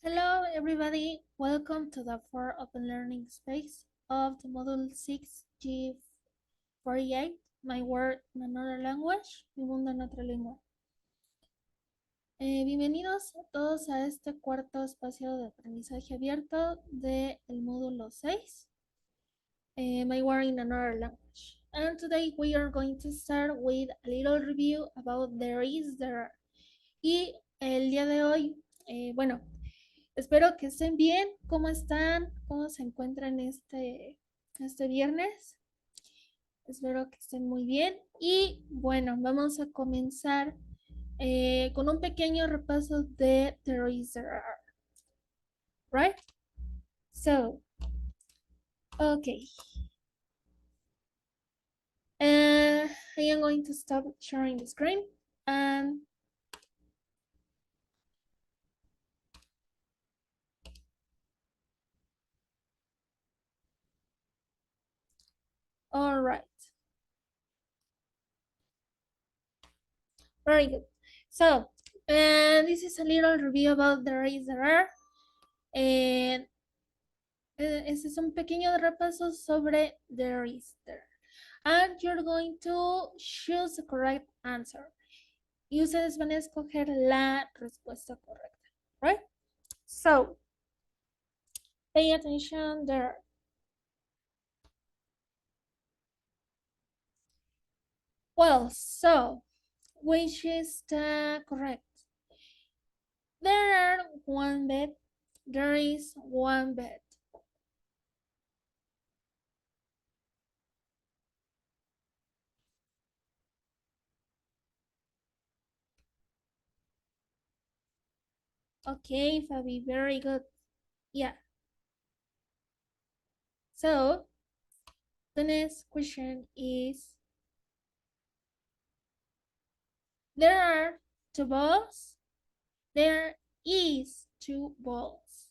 Hello, everybody. Welcome to the 4 Open Learning Space of the Module 6G48, My World in Another Language, Mi Mundo en Otra Lengua. Bienvenidos a todos a este cuarto espacio de aprendizaje abierto del módulo 6, My World in Another Language. And today we are going to start with a little review about there is, there are. Y el día de hoy, bueno, espero que estén bien. ¿Cómo están? ¿Cómo se encuentran este viernes? Espero que estén muy bien. Y bueno, vamos a comenzar con un pequeño repaso de There is, there are. Right? So, okay. I am going to stop sharing the screen and all right. Very good. So, this is a little review about There is, there are. And este es un pequeño repaso sobre there is, there. And you're going to choose the correct answer. Y ustedes van a escoger la respuesta correcta, right? So, pay attention there. Well, so, which is the correct? There are one bed. There is one bed. Okay, Fabi, very good. Yeah. So, the next question is, there are two balls. There is two balls.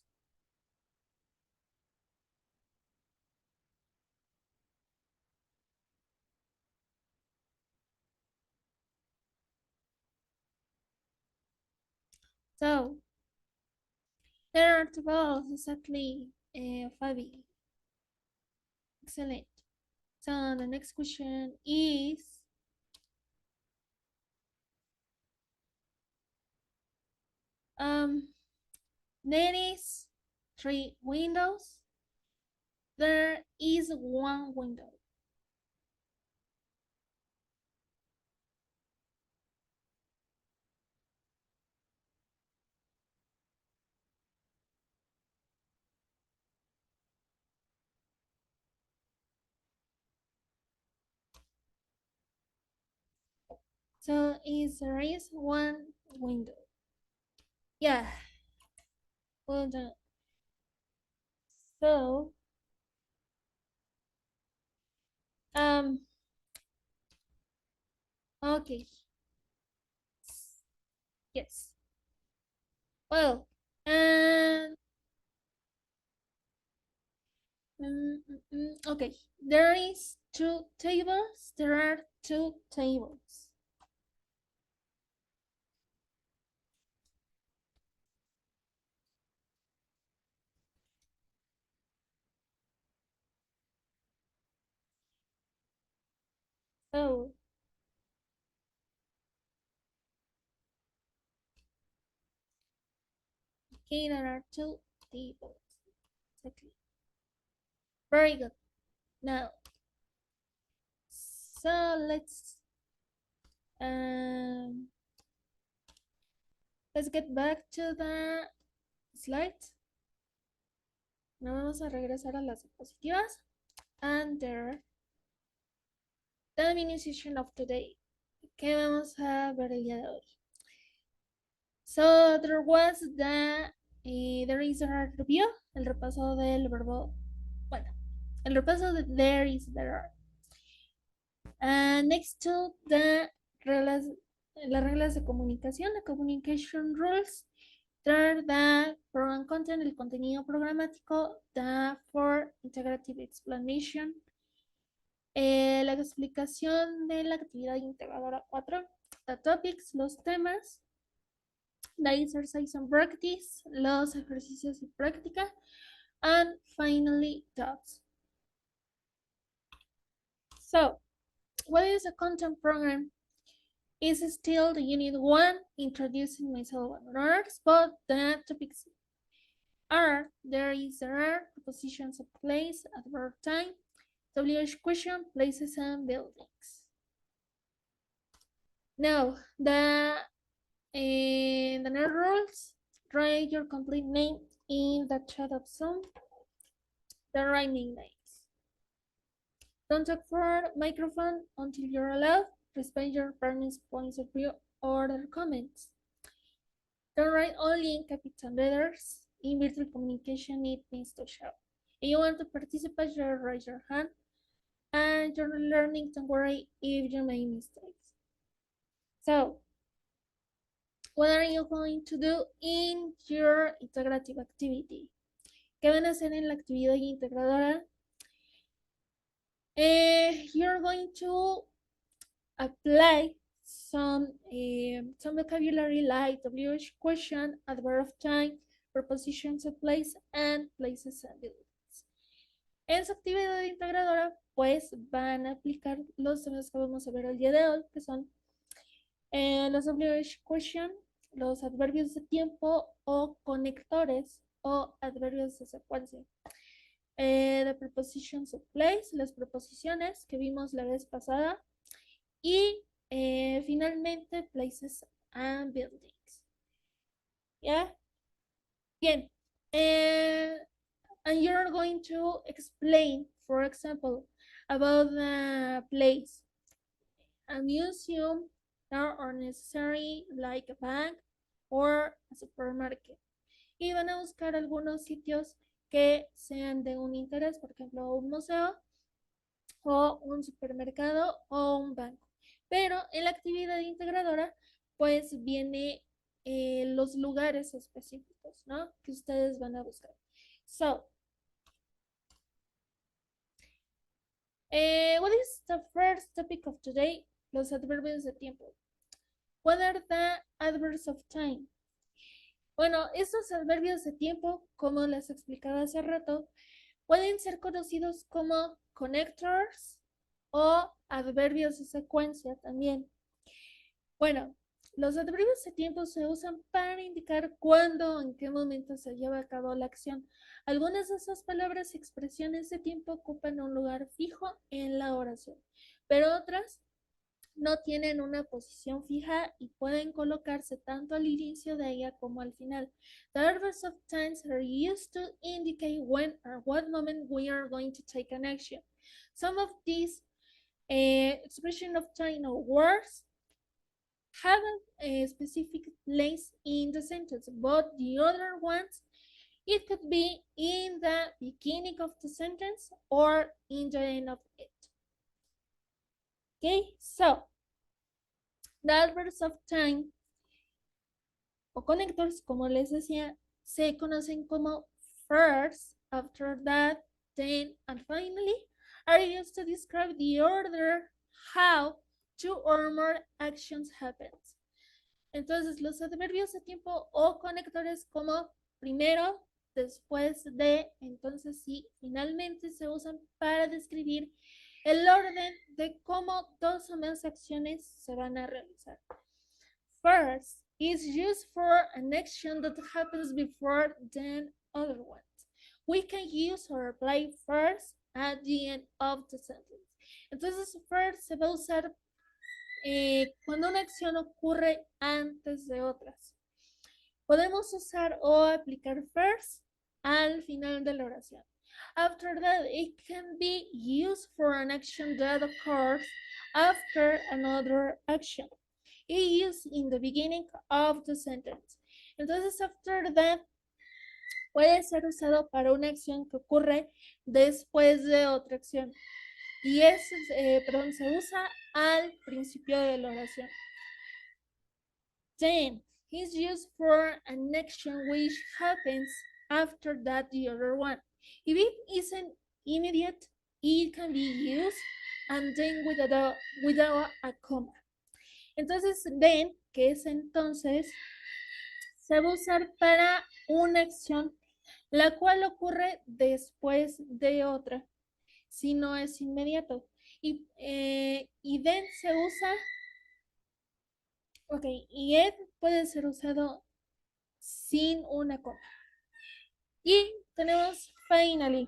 So, there are two balls, exactly, Fabi. Excellent. So, the next question is, there is three windows. There is one window. So, there is one window. Yeah, well done. So, um, okay. Yes. Well, and okay, there is two tables. There are two tables. So, okay, there are two tables. Exactly. Very good. Now, so um let's get back to the slide. Now vamos a regresar a las diapositivas. And there, the mini session of today. ¿Qué vamos a ver el día de hoy? So there was there is a review, el repaso del verbo, bueno, el repaso de there is, there are. Next to reglas, las reglas de comunicación, the communication rules, there are the program content, el contenido programático, the for integrative explanation, la explicación de la actividad integradora 4, the topics, los temas, the exercise and practice, los ejercicios y práctica, and finally dots. So, what is a content program? Is still the unit 1, introducing myself and others, but the topics are, there are, prepositions of place, adverb time, WH question, places and buildings. Now, the net rules, write your complete name in the chat of Zoom, the right names. Don't talk for microphone until you're allowed. Respect your parents' points of view or their comments. Don't write only in capital letters. In virtual communication, it needs to show. If you want to participate, just raise your hand. And you're learning, don't worry if you make mistakes. So, what are you going to do in your integrative activity? ¿Qué van a hacer en la actividad integradora? You're going to apply some vocabulary like WH question, adverb of time, prepositions of place, and places and buildings. En su actividad integradora, pues van a aplicar los temas que vamos a ver el día de hoy, que son los WH question, los adverbios de tiempo o conectores o adverbios de secuencia. The prepositions of place, las preposiciones que vimos la vez pasada. Y finalmente, places and buildings. ¿Ya? Bien. And you're going to explain, for example, about the place. A museum, there are necessary like a bank or a supermarket. Y van a buscar algunos sitios que sean de un interés, por ejemplo, un museo o un supermercado o un banco. Pero en la actividad integradora, pues viene los lugares específicos, ¿no? Que ustedes van a buscar. So, what is the first topic of today? Los adverbios de tiempo. What are the adverbs of time? Bueno, estos adverbios de tiempo, como les explicaba hace rato, pueden ser conocidos como connectors o adverbios de secuencia también. Bueno, los adverbios de tiempo se usan para indicar cuándo o en qué momento se lleva a cabo la acción. Algunas de esas palabras y expresiones de tiempo ocupan un lugar fijo en la oración, pero otras no tienen una posición fija y pueden colocarse tanto al inicio de ella como al final. The adverbs of times are used to indicate when or what moment we are going to take an action. Some of these expression of time or words have a specific place in the sentence, but the other ones, it could be in the beginning of the sentence or in the end of it. Okay, so the adverbs of time o connectors, como les decía, se conocen como first, after that, then, and finally, are used to describe the order how two or more actions happen. Entonces, los adverbios de tiempo o conectores como primero, después de, entonces sí, finalmente se usan para describir el orden de cómo dos o más acciones se van a realizar. First is used for an action that happens before then other ones. We can use or apply first at the end of the sentence. Entonces, first se va a usar cuando una acción ocurre antes de otras. Podemos usar o aplicar first al final de la oración. After that, it can be used for an action that occurs after another action. It is in the beginning of the sentence. Entonces, after that, puede ser usado para una acción que ocurre después de otra acción. Y se usa al principio de la oración. Then, is used for an action which happens after that the other one. If it isn't immediate, it can be used and then without a comma. Entonces, then, que es entonces, se va a usar para una acción, la cual ocurre después de otra, si no es inmediato. Y then se usa, ok, y it puede ser usado sin una coma. Y tenemos finally.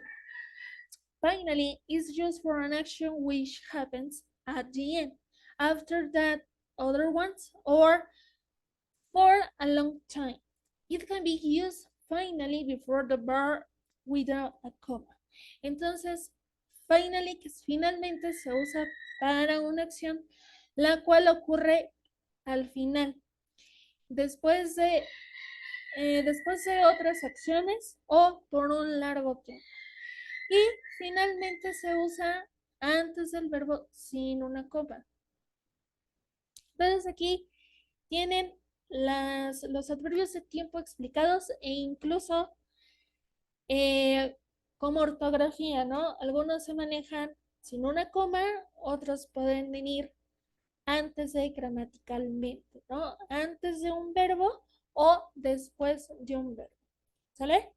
Finally is used for an action which happens at the end, after that other ones, or for a long time. It can be used finally before the verb without a comma. Entonces, finally, que finalmente se usa para una acción, la cual ocurre al final, después de otras acciones o por un largo tiempo. Y finalmente se usa antes del verbo sin una coma. Entonces aquí tienen los adverbios de tiempo explicados e incluso como ortografía, ¿no? Algunos se manejan sin una coma, otros pueden venir antes de gramaticalmente, ¿no? Antes de un verbo o después de un verbo. ¿Sale?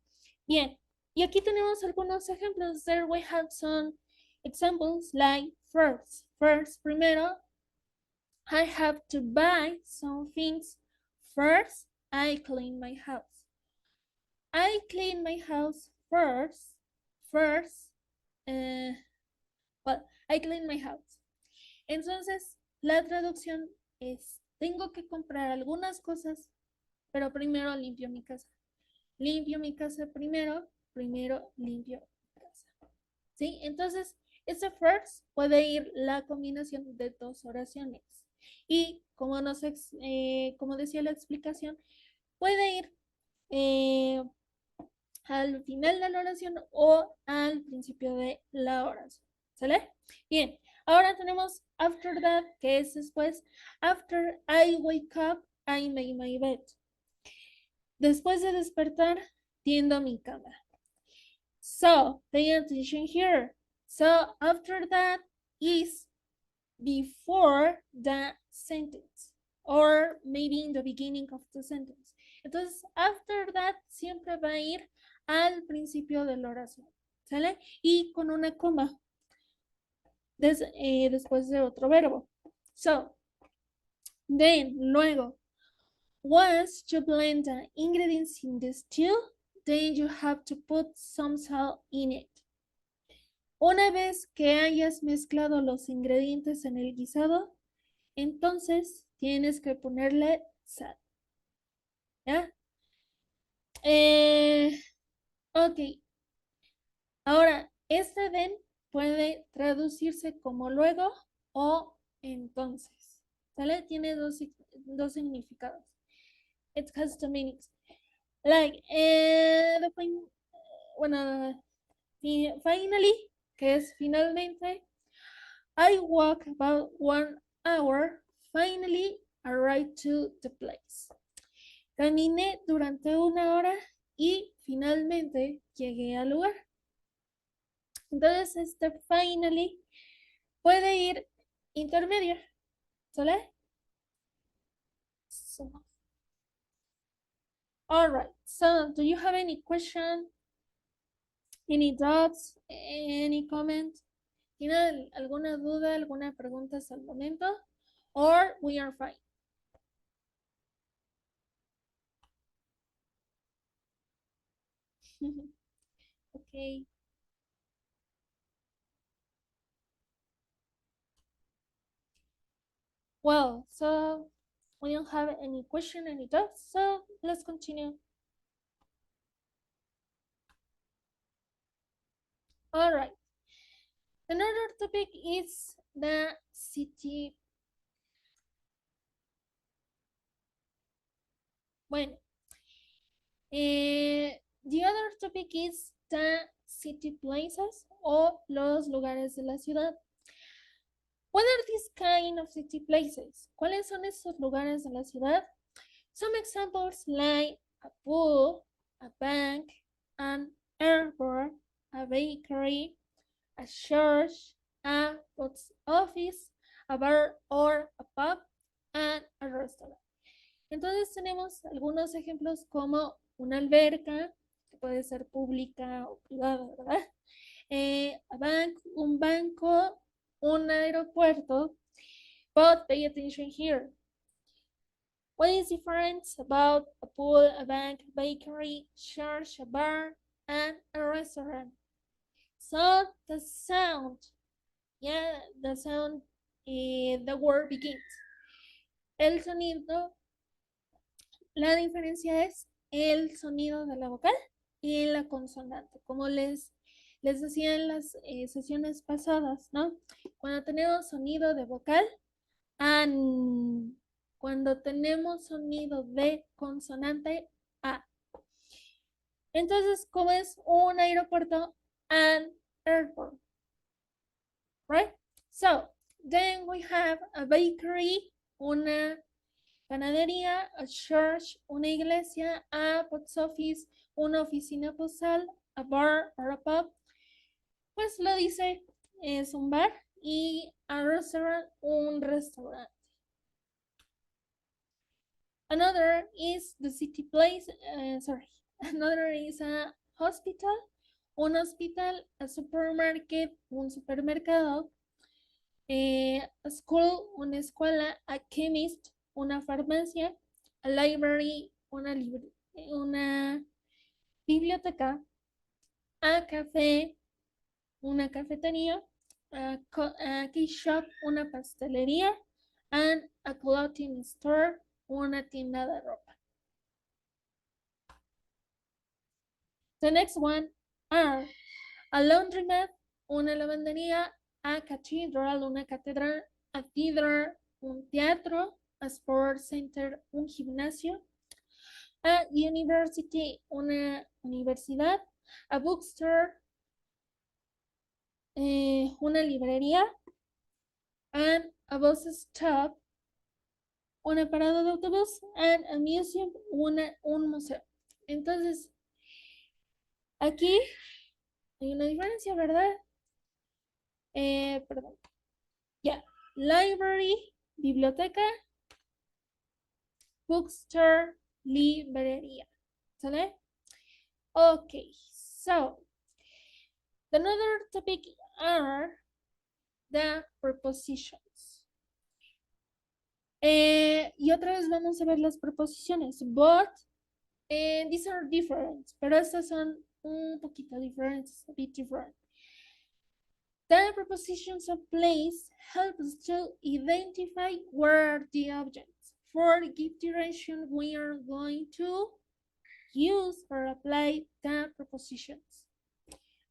Bien. Y aquí tenemos algunos ejemplos. There we have some examples like first. First, primero, I have to buy some things. First, I clean my house. I clean my house first. First, well, I clean my house. Entonces, la traducción es, tengo que comprar algunas cosas, pero primero limpio mi casa. Limpio mi casa primero limpio mi casa. ¿Sí? Entonces, este first puede ir la combinación de dos oraciones. Y como, como decía la explicación, puede ir al final de la oración o al principio de la oración. ¿Sale? Bien, ahora tenemos after that, que es después. After I wake up, I make my bed. Después de despertar, tiendo mi cama. So, pay attention here. So, after that is before the sentence, or maybe in the beginning of the sentence. Entonces, after that siempre va a ir al principio de la oración, ¿sale? Y con una coma después de otro verbo. So, then, luego, once you blend the ingredients in the stew, then you have to put some salt in it. Una vez que hayas mezclado los ingredientes en el guisado, entonces tienes que ponerle sal. ¿Ya? Ok. Ahora, este then puede traducirse como luego o entonces. ¿Sale? Tiene dos significados. It has two meanings. Like, finally, que es finalmente, I walk about 1 hour, finally arrived to the place. Caminé durante 1 hora y finalmente llegué al lugar. Entonces, este finally puede ir intermedio. ¿Sale? So, all right. So, do you have any question? Any doubts? Any comment? ¿Tiene alguna duda, alguna pregunta hasta el momento? Or we are fine. Okay. Well, so we don't have any question, any doubts, so let's continue. All right. Another topic is the city. Bueno, the other topic is the city places o los lugares de la ciudad. What are these kind of city places? ¿Cuáles son esos lugares de la ciudad? Some examples like a pool, a bank, an airport, a bakery, a church, a post office, a bar or a pub, and a restaurant. Entonces tenemos algunos ejemplos como una alberca, que puede ser pública o privada, ¿verdad? A bank, un banco, un aeropuerto. But pay attention here. What is the difference about a pool, a bank, a bakery, church, a bar, and a restaurant? So the sound, yeah, the sound, the word begins. El sonido, la diferencia es el sonido de la vocal y la consonante, como les decía en las sesiones pasadas, ¿no? Cuando tenemos sonido de vocal, an. Cuando tenemos sonido de consonante, a. Entonces, ¿cómo es un aeropuerto? An airport, right? So, then we have a bakery, una panadería, a church, una iglesia, a post office, una oficina postal, a bar or a pub. Pues lo dice, es un bar, y a restaurant, un restaurante. Another is the city place, another is a hospital, un hospital, a supermarket, un supermercado, a school, una escuela, a chemist, una farmacia, a library, una biblioteca, a café, una cafetería, a key shop, una pastelería, and a clothing store, una tienda de ropa. The next one are a laundromat, una lavandería, a cathedral, una catedral, a theater, un teatro, a sports center, un gimnasio, a university, una universidad, a bookstore, una librería, and a bus stop, una parada de autobús, and a museum, un museo. Entonces, aquí hay una diferencia, ¿verdad? Perdón. Ya. Library, biblioteca. Bookstore, librería. ¿Sale? Okay, so another topic are the prepositions. Y otra vez vamos a ver las preposiciones, but these are different, pero estas son un poquito diferentes, a bit different. The prepositions of place help us to identify where are the objects. For gift direction, we are going to use or apply the prepositions.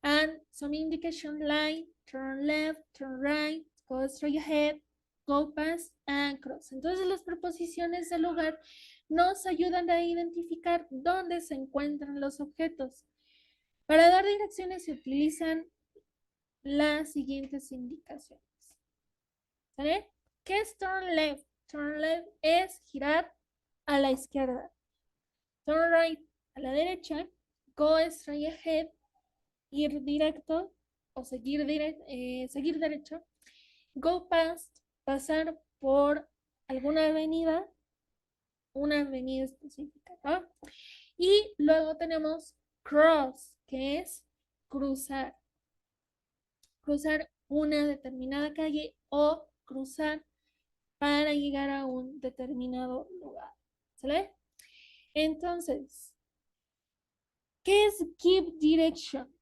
And some indication like turn left, turn right, go straight ahead, go past, and cross. Entonces las preposiciones del lugar nos ayudan a identificar dónde se encuentran los objetos. Para dar direcciones se utilizan las siguientes indicaciones. ¿Sale? ¿Qué es turn left? Turn left es girar a la izquierda. Turn right a la derecha. Go straight ahead, ir directo o seguir derecho. Go past, pasar por alguna avenida, una avenida específica, ¿no? Y luego tenemos cross, que es cruzar. Cruzar una determinada calle o cruzar para llegar a un determinado lugar. ¿Sale? Entonces, ¿qué es give direction?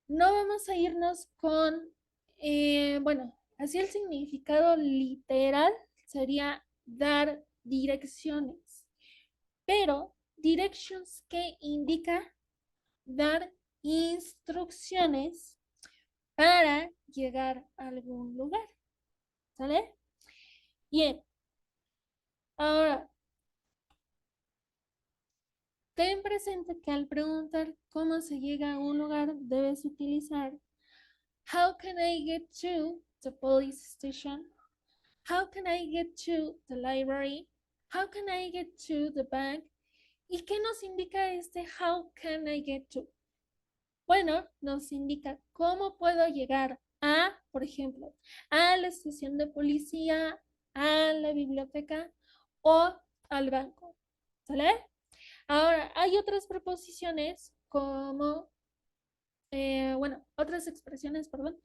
No vamos a irnos con, bueno, así el significado literal sería dar direcciones, pero directions que indica dar instrucciones para llegar a algún lugar. ¿Sale? Bien. Ahora, ten presente que al preguntar cómo se llega a un lugar, debes utilizar how can I get to the police station? How can I get to the library? How can I get to the bank? ¿Y qué nos indica este how can I get to? Bueno, nos indica cómo puedo llegar a, por ejemplo, a la estación de policía, a la biblioteca o al banco. ¿Sale? Ahora, hay otras preposiciones como, otras expresiones, perdón.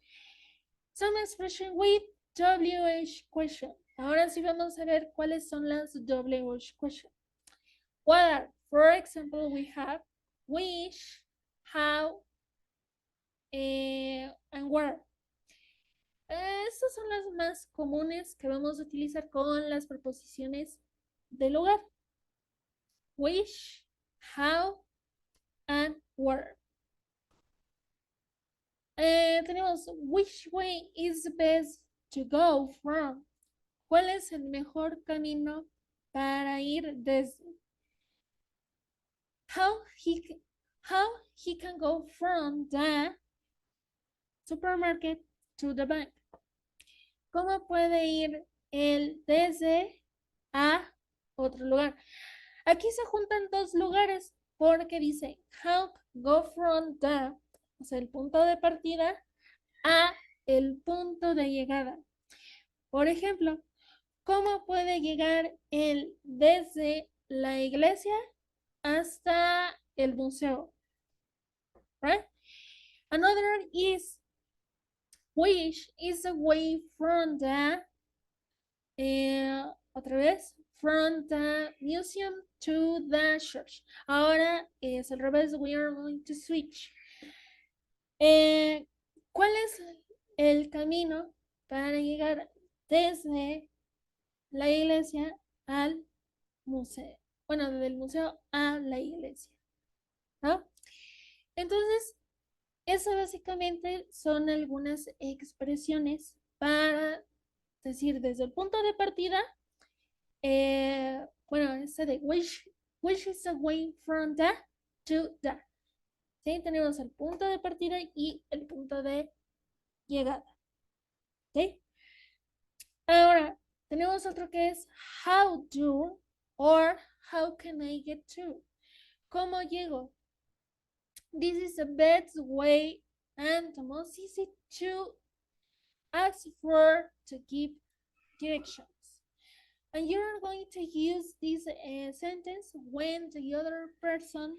Some expression with WH question. Ahora sí vamos a ver cuáles son las WH question. What are, for example, we have which, how, and where. Estas son las más comunes que vamos a utilizar con las preposiciones de lugar. Which, how, and where. Tenemos which way is the best to go from. ¿Cuál es el mejor camino para ir desde? How he can go from the supermarket to the bank. ¿Cómo puede ir él desde a otro lugar? Aquí se juntan dos lugares porque dice how go from the, o sea, el punto de partida a el punto de llegada. Por ejemplo, ¿cómo puede llegar él desde la iglesia hasta el museo? Right? Another is which is away from the, otra vez, from the museum to the church. Ahora es al revés, we are going to switch. ¿Cuál es el camino para llegar desde la iglesia al museo? Bueno, del museo a la iglesia, ¿no? Entonces, eso básicamente son algunas expresiones para decir desde el punto de partida, ese de which is away from the to the. ¿Sí? Tenemos el punto de partida y el punto de llegada. ¿Sí? Ahora, tenemos otro que es how do or how can I get to. ¿Cómo llego? This is the best way and the most easy to ask for to give directions. And you're going to use this sentence when the other person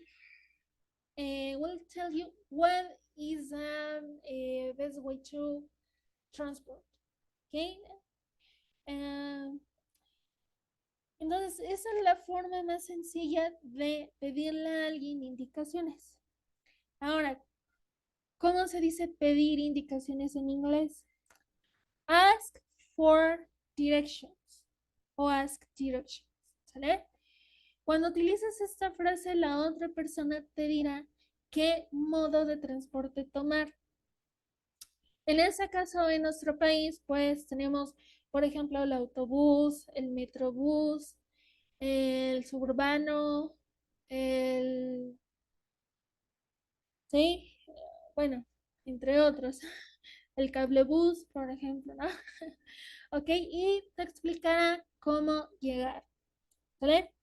will tell you what is the best way to transport. Okay? Entonces, esa es la forma más sencilla de pedirle a alguien indicaciones. Ahora, ¿cómo se dice pedir indicaciones en inglés? Ask for directions o ask directions, ¿sale? Cuando utilizas esta frase, la otra persona te dirá qué modo de transporte tomar. En ese caso, en nuestro país, pues tenemos, por ejemplo, el autobús, el metrobús, el suburbano, sí, bueno, entre otros, el cablebús, por ejemplo, ¿no? Ok, y te explicará cómo llegar, ¿vale?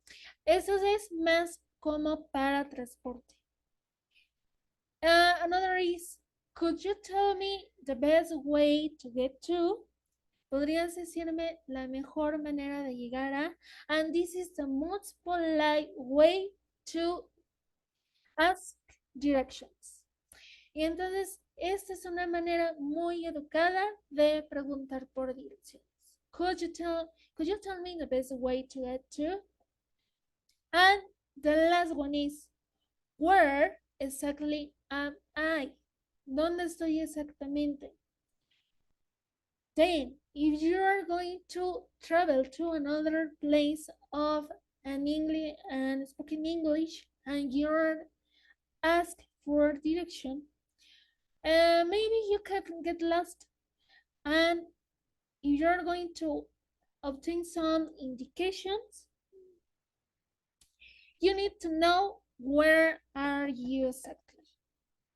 Eso es más como para transporte. Another is, could you tell me the best way to get to? ¿Podrías decirme la mejor manera de llegar a? And this is the most polite way to ask directions. Y entonces, esta es una manera muy educada de preguntar por direcciones. Could you tell me the best way to get to? And the last one is, where exactly am I? ¿Dónde estoy exactamente? Then, if you are going to travel to another place of an English and spoken English, and you're asked for direction, maybe you can get lost. And if you're going to obtain some indications, you need to know where are you exactly.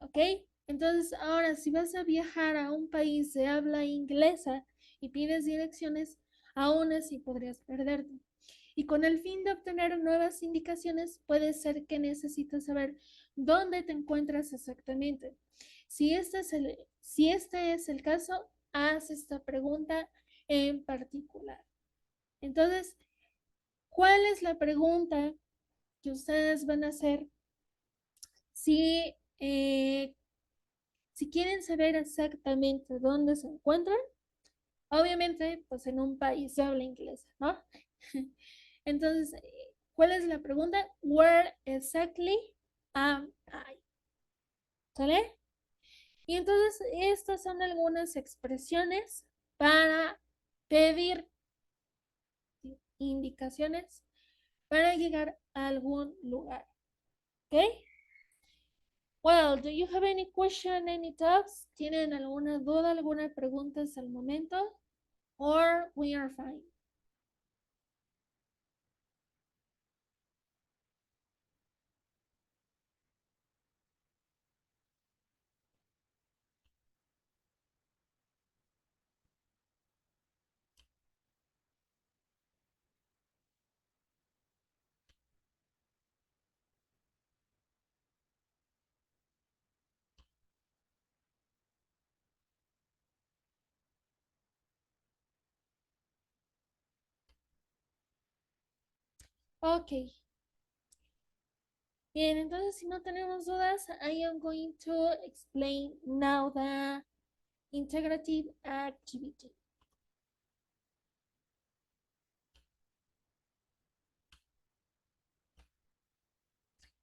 ¿Ok? Entonces, ahora si vas a viajar a un país de habla inglesa y pides direcciones, aún así podrías perderte. Y con el fin de obtener nuevas indicaciones, puede ser que necesites saber dónde te encuentras exactamente. Si este es el caso, haz esta pregunta en particular. Entonces, ¿cuál es la pregunta que ustedes van a hacer si, si quieren saber exactamente dónde se encuentran? Obviamente, pues en un país de habla inglesa, ¿no? Entonces, ¿cuál es la pregunta? Where exactly am I? ¿Sale? Y entonces, estas son algunas expresiones para pedir indicaciones para llegar a algún lugar. ¿Ok? Well, do you have any question, any doubts? ¿Tienen alguna duda, alguna pregunta hasta el momento? Or we are fine. Ok. Bien, entonces si no tenemos dudas, I am going to explain now the integrative activity.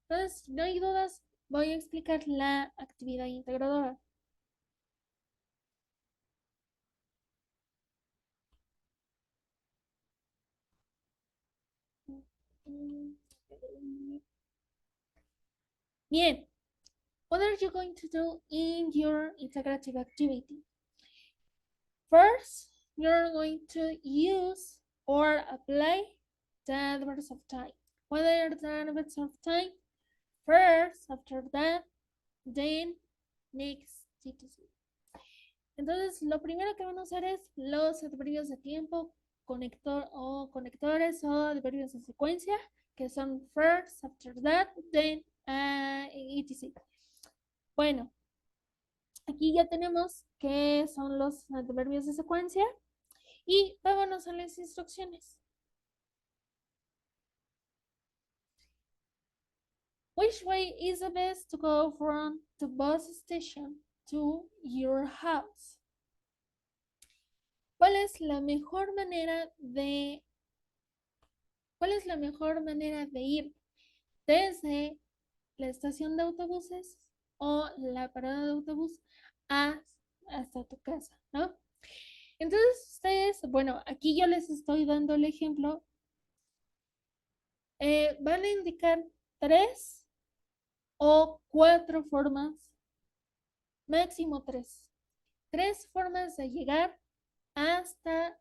Entonces, si no hay dudas, voy a explicar la actividad integradora. Bien, what are you going to do in your integrative activity? First, you're going to use or apply the adverbs of time. What are the adverbs of time? First, after that, then, next, etc. Entonces, lo primero que van a usar es los adverbios de tiempo, conector o conectores o adverbios de secuencia, que son first, after that, then, etc. Bueno, aquí ya tenemos que son los adverbios de secuencia y vámonos a las instrucciones. Which way is the best to go from the bus station to your house? ¿Cuál es la mejor manera de ir desde la estación de autobuses o la parada de autobús hasta tu casa, ¿no? Entonces ustedes, bueno, aquí yo les estoy dando el ejemplo. Van a indicar 3 o 4 formas, máximo 3. 3 formas de llegar hasta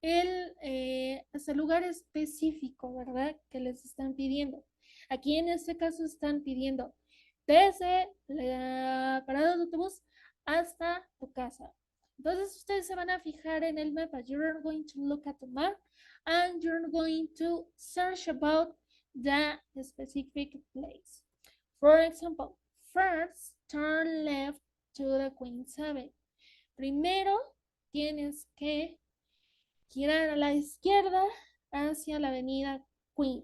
hasta el lugar específico, ¿verdad? Que les están pidiendo. Aquí en este caso están pidiendo desde la parada de autobús hasta tu casa. Entonces ustedes se van a fijar en el mapa. You're going to look at the map and you're going to search about the specific place. For example, first turn left to the Queen's Avenue. Primero tienes que girar a la izquierda hacia la avenida Queen.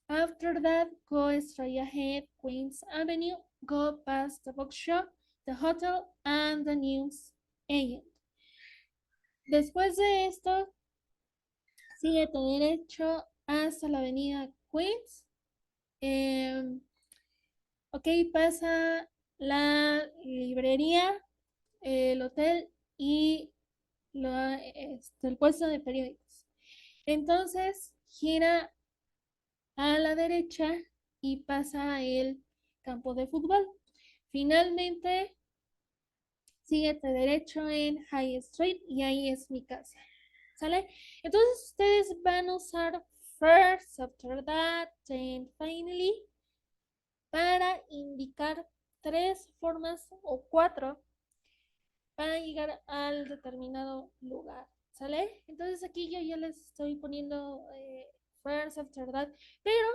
After that, go straight ahead, Queens Avenue, go past the bookshop, the hotel, and the news agent. Después de esto, sigue derecho hasta la avenida Queens. Ok, pasa la librería, el hotel y el puesto de periódicos. Entonces, gira a la derecha y pasa el campo de fútbol. Finalmente, síguete derecho en High Street y ahí es mi casa. ¿Sale? Entonces ustedes van a usar first, after that, then finally para indicar 3 formas o 4 para llegar al determinado lugar. ¿Sale? Entonces aquí yo ya les estoy poniendo first, after that, pero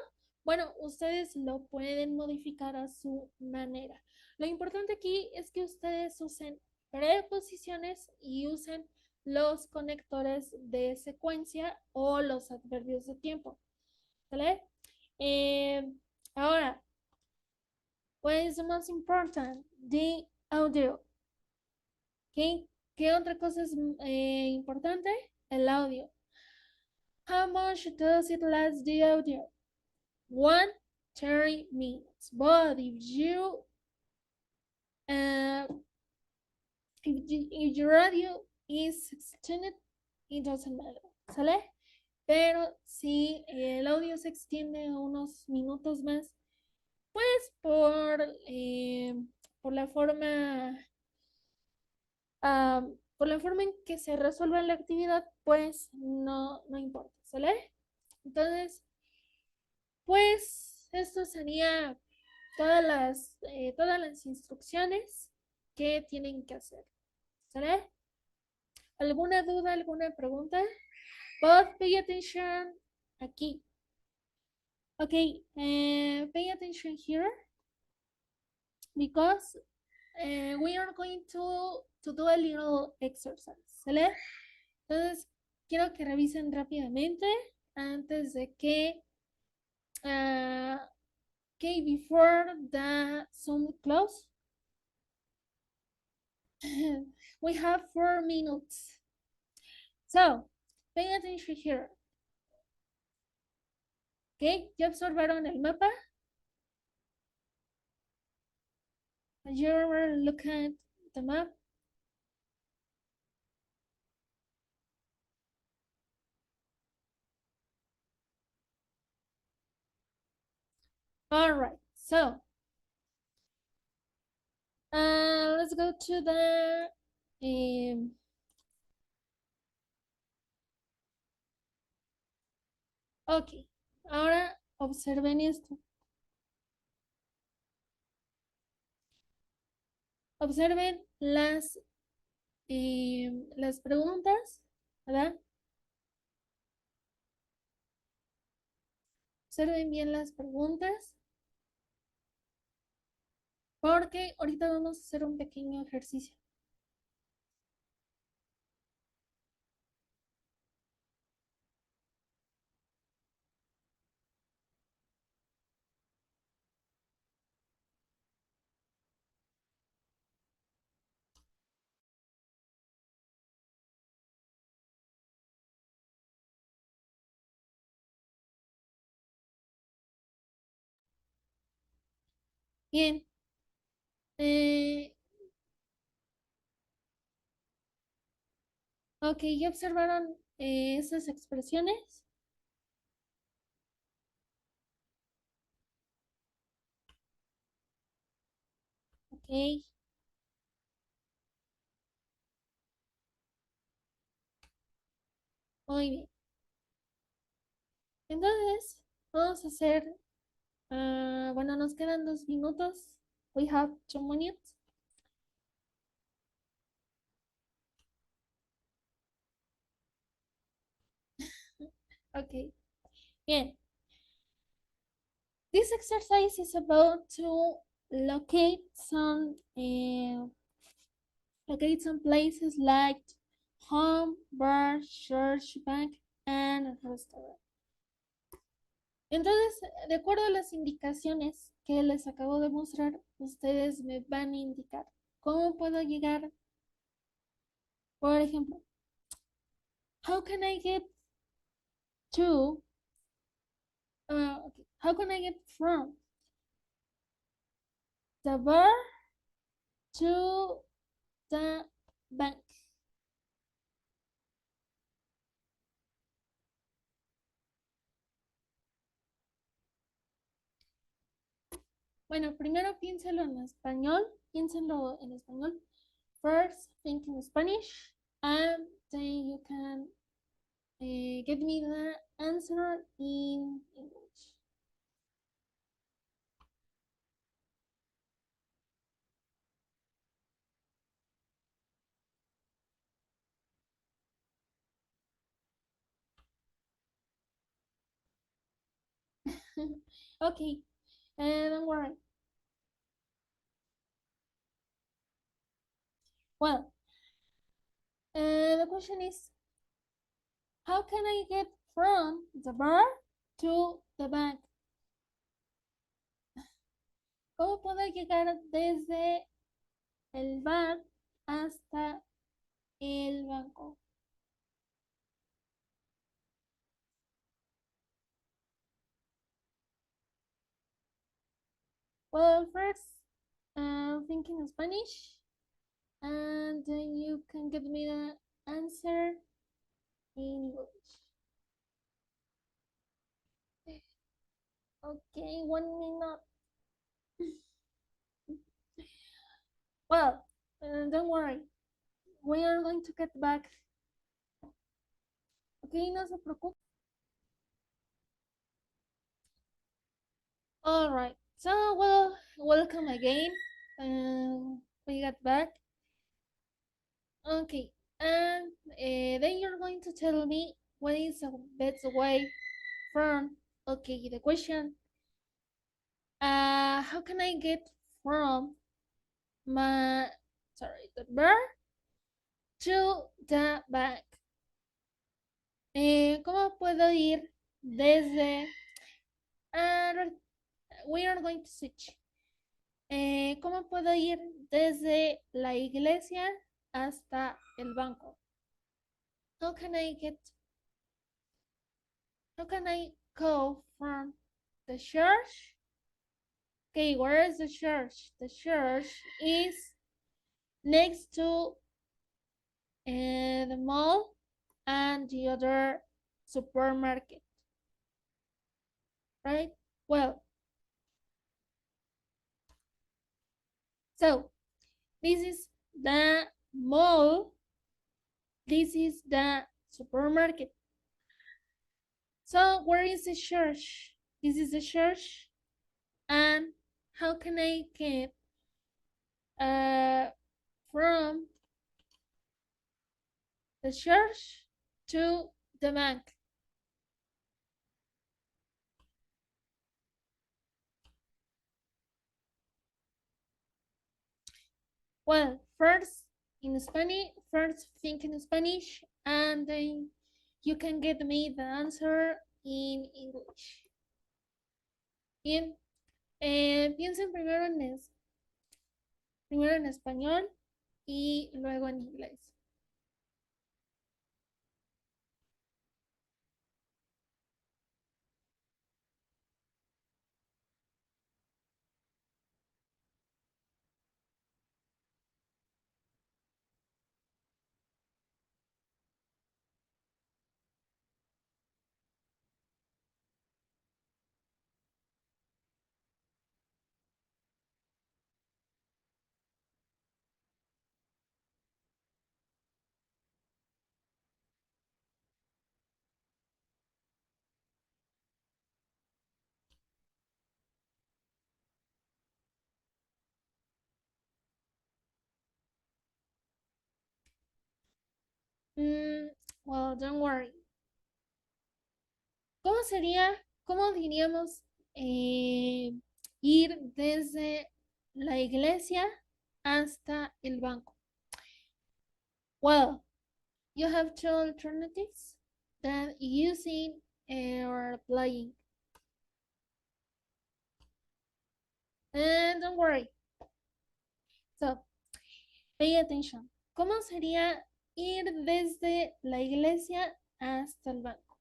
bueno, ustedes lo pueden modificar a su manera. Lo importante aquí es que ustedes usen preposiciones y usen los conectores de secuencia o los adverbios de tiempo. ¿Vale? Ahora, what is the most important? The audio. ¿Okay? ¿Qué otra cosa es importante? El audio. How much does it last the audio? 30 minutes. But uh, if your audio is extended, it doesn't matter. ¿Sale? Pero si el audio se extiende unos minutos más, pues por la forma por la forma en que se resuelve la actividad, pues no importa, ¿sale? Entonces, pues esto sería todas las instrucciones que tienen que hacer, ¿sale? ¿Alguna duda, alguna pregunta? But pay attention aquí. Okay, pay attention here because we are going to do a little exercise, ¿sale? Entonces, quiero que revisen rápidamente antes de que, okay, before the Zoom close, we have 4 minutes. So, pay attention here. Okay, ¿ya observaron el mapa? You ever look at the map? All right, so let's go to the ok, ahora observen esto. Observen las preguntas, ¿verdad? Observen bien las preguntas, porque ahorita vamos a hacer un pequeño ejercicio. Bien. Ok, ¿ya observaron esas expresiones? Ok, muy bien. Entonces, vamos a hacer, bueno, nos quedan 2 minutos. We have 2 minutes. Ok, bien. This exercise is about to locate some places like home, bar, church, bank, and restaurant. Entonces, de acuerdo a las indicaciones que les acabo de mostrar, ustedes me van a indicar cómo puedo llegar. Por ejemplo, how can I get to, okay, how can I get from the bar to the bank? Bueno, primero piénselo en español, piénsenlo en español. First, think in Spanish, and then you can get me the answer in English. Okay, don't worry. Well, And the question is, how can I get from the bar to the bank? ¿Cómo puedo llegar desde el bar hasta el banco? Well, first, think in Spanish, and then you can give me the answer in English. Okay, 1 minute. Well, don't worry. We are going to get back. Okay, no se preocupe. All right. So, well, welcome again. We got back. Okay, and then you're going to tell me what is the best way from. Okay, the question. How can I get from my the bar to the bank? ¿Cómo puedo ir desde? Uh, we are going to switch. ¿Cómo puedo ir desde la iglesia hasta el banco? How can I get? How can I go from the church? Okay, where is the church? The church is next to the mall and the other supermarket, right? Well, so this is the mall, this is the supermarket. So where is the church? This is the church, and how can I get from the church to the bank? Well, first in Spanish, first think in Spanish, and then you can get me the answer in English. Bien, piensen primero en español y luego en inglés. Well, don't worry. ¿Cómo sería, cómo diríamos ir desde la iglesia hasta el banco? Well, you have two alternatives that using or applying. And don't worry. So, pay attention. ¿Cómo sería ir desde la iglesia hasta el banco?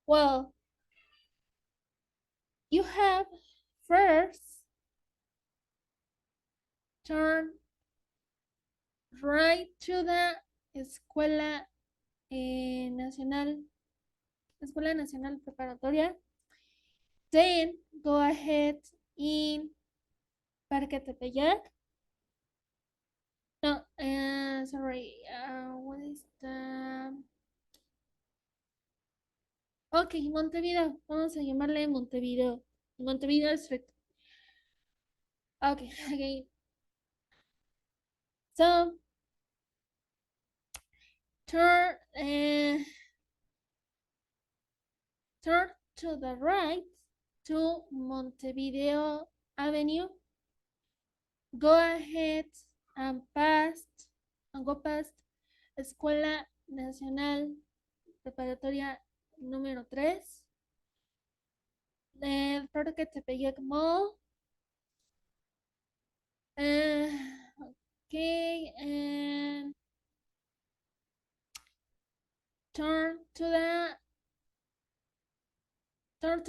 Well, you have first turn right to the Escuela Nacional, Escuela Nacional Preparatoria. Then go ahead in Parque Tepeyac. No, sorry, what is the... Ok, Montevideo, vamos a llamarle Montevideo. Montevideo Street. Okay, again. So, turn, turn to the right to Montevideo Avenue. Go ahead and pass and go past Escuela Nacional Preparatoria número 3, Parque Tepeyac Mall. Okay, and turn to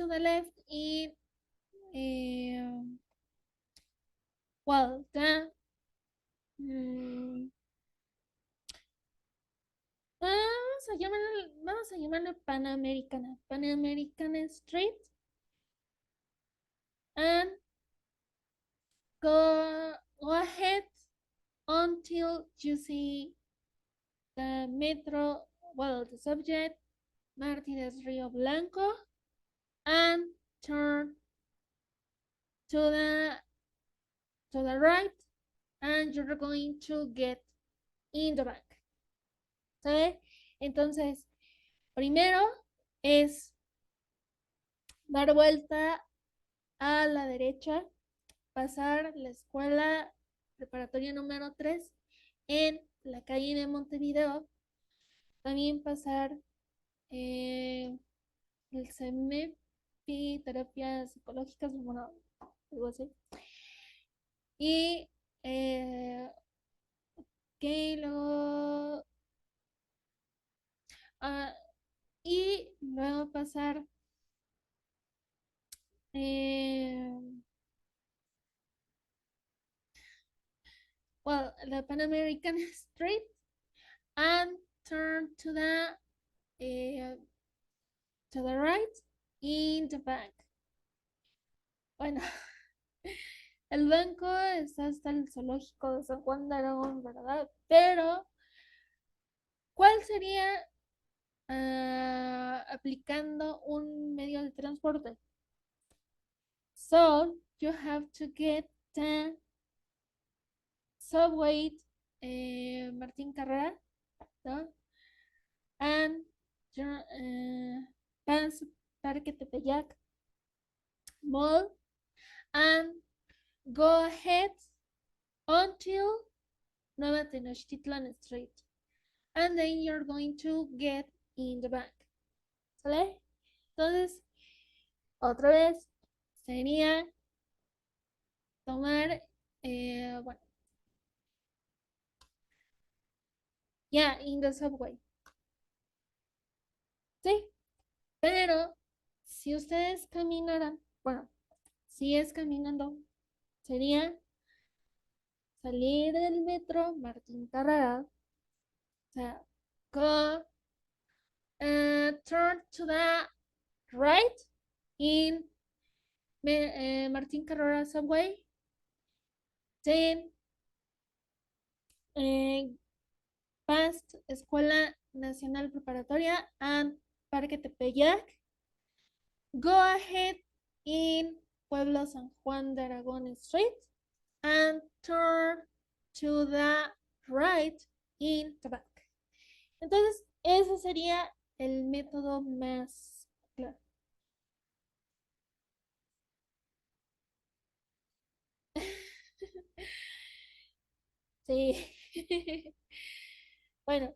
the left in well, vamos a llamarlo Panamericana Street, and go ahead until you see the metro, well, the subject Martínez Río Blanco, and turn to the right, and you're going to get in the back. ¿Sabes? Entonces, primero es dar vuelta a la derecha, pasar la escuela preparatoria número 3 en la calle de Montevideo, también pasar el CEMEPI, terapias psicológicas, bueno, algo así. Y luego y luego pasar well, the Pan American Street, and turn to the right in the back. Bueno, el banco está hasta el zoológico de San Juan de Aragón, ¿verdad? Pero, ¿cuál sería aplicando un medio de transporte? So, you have to get the subway Martín Carrera, ¿no? And pass Parque Tepeyac Mall, and go ahead until Nueva Tenochtitlan Street, and then you're going to get in the back. ¿Sale? Entonces, otra vez sería tomar, bueno, ya, in the subway. Sí, pero si ustedes caminaran, bueno, si es caminando, sería salir del metro Martín Carrera, o sea, go, turn to the right in Martín Carrera subway, then past Escuela Nacional Preparatoria and Parque Tepeyac, go ahead in Pueblo San Juan de Aragón Street, and turn to the right in the back. Entonces, ese sería el método más claro. Sí. Bueno,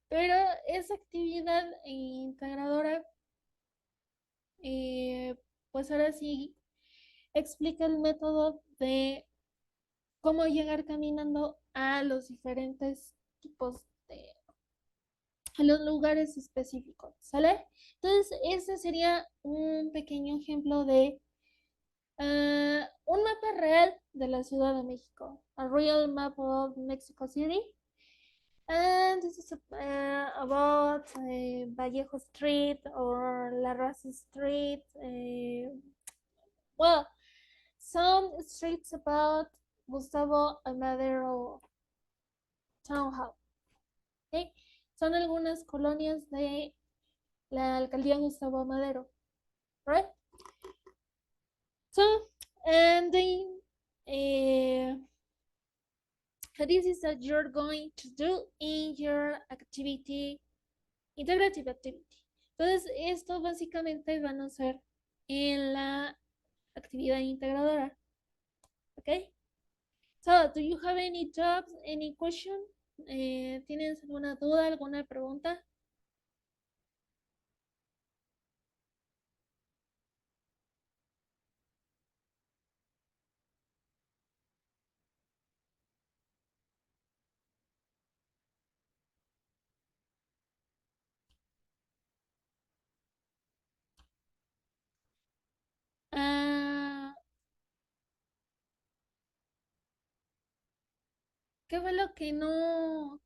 pero esa actividad integradora, pues ahora sí explica el método de cómo llegar caminando a los diferentes tipos de, a los lugares específicos, ¿sale? Entonces, ese sería un pequeño ejemplo de un mapa real de la Ciudad de México, a real map of Mexico City. And this is about Vallejo Street or La Raza Street. Well, some streets about Gustavo Amadero Town Hall. ¿Okay? Son algunas colonias de la alcaldía Gustavo Amadero. Right? So, and then this is what you're going to do in your activity, integrative activity. Entonces, esto básicamente van a ser en la actividad integradora. Okay? So, do you have any doubts, any question ¿Tienes alguna duda, alguna pregunta? Ah, ¿qué fue lo que no,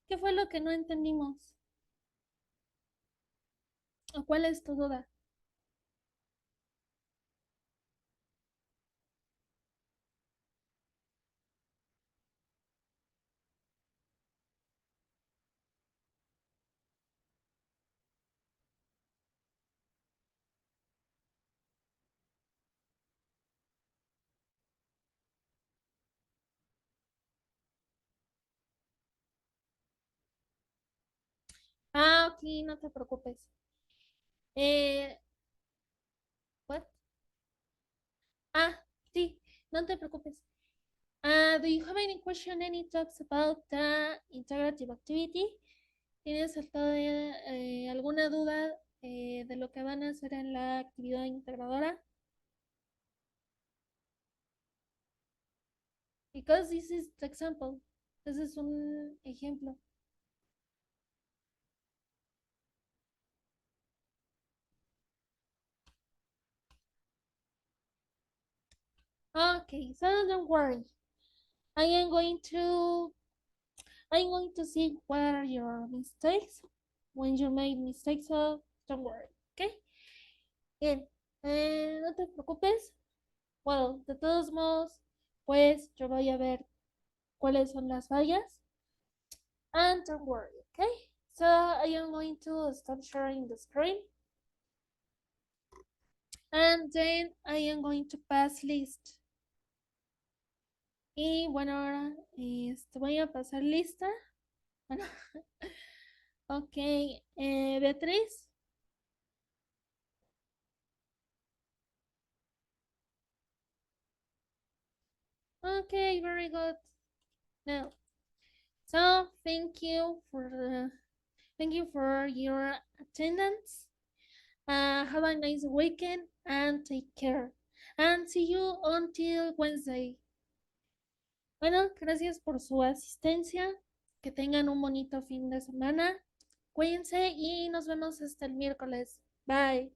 qué fue lo que no entendimos? ¿O cuál es tu duda? Ah, ok, no te preocupes. Eh, what? Ah, sí, no te preocupes. Do you have any question, any talks about the integrative activity? ¿Tienes alguna duda de lo que van a hacer en la actividad integradora? Because this is the example. This es un ejemplo. Okay, so don't worry. I am going to I'm going to see what are your mistakes when you make mistakes, so don't worry, okay? Bien, no te preocupes. Well, de todos modos, pues yo voy a ver cuáles son las fallas. And don't worry, okay? So I am going to stop sharing the screen. And then I am going to pass list. Y bueno, ahora voy a pasar lista. Bueno, ok, Beatriz. Okay, very good. Now, so thank you for your attendance. Have a nice weekend and take care. And see you until Wednesday. Bueno, gracias por su asistencia. Que tengan un bonito fin de semana. Cuídense y nos vemos hasta el miércoles. Bye.